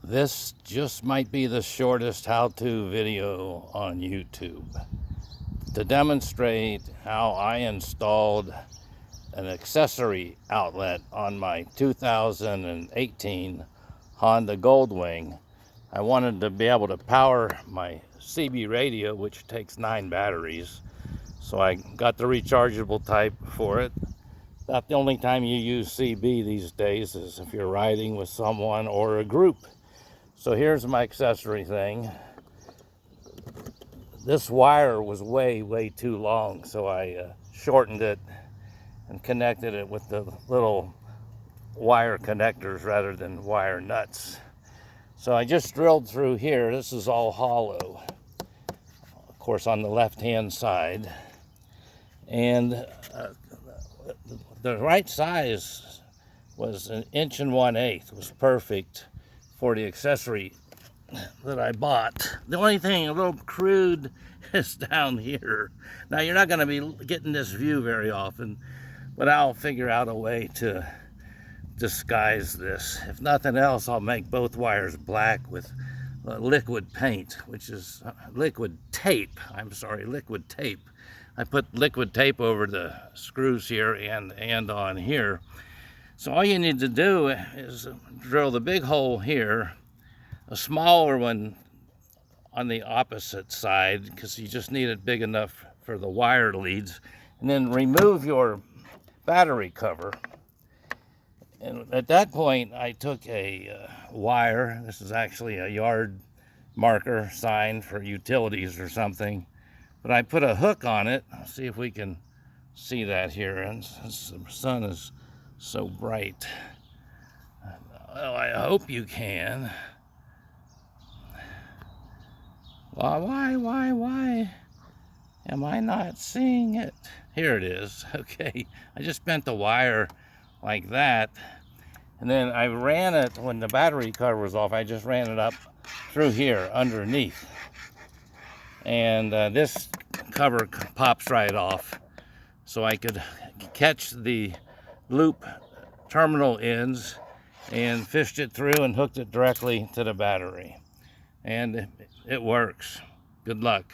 This just might be the shortest how-to video on YouTube to demonstrate how I installed an accessory outlet on my 2018 Honda Goldwing. I wanted to be able to power my CB radio, which takes 9 batteries. So I got the rechargeable type for it. About the only time you use CB these days is if you're riding with someone or a group. So here's my accessory thing. This wire was way too long, so I shortened it and connected it with the little wire connectors rather than wire nuts. So I just drilled through here. This is all hollow, of course, on the left-hand side. And the right size was 1 1/8 inch. It was perfect for the accessory that I bought. The only thing a little crude is down here. Now you're not going to be getting this view very often, but I'll figure out a way to disguise this. If nothing else, I'll make both wires black with liquid paint, which is liquid tape. I'm sorry, liquid tape. I put liquid tape over the screws here and on here. So all you need to do is drill the big hole here, a smaller one on the opposite side, because you just need it big enough for the wire leads, and then remove your battery cover. And at that point, I took a wire. This is actually a yard marker sign for utilities or something, but I put a hook on it. Let's see if we can see that here, and since the sun is so bright, well, I hope you can. Why am I not seeing it? Here it is. Okay, I just bent the wire like that, and then I ran it, when the battery cover was off, I just ran it up through here underneath, and this cover pops right off, so I could catch the loop terminal ends and fished it through and hooked it directly to the battery, and it works. Good luck.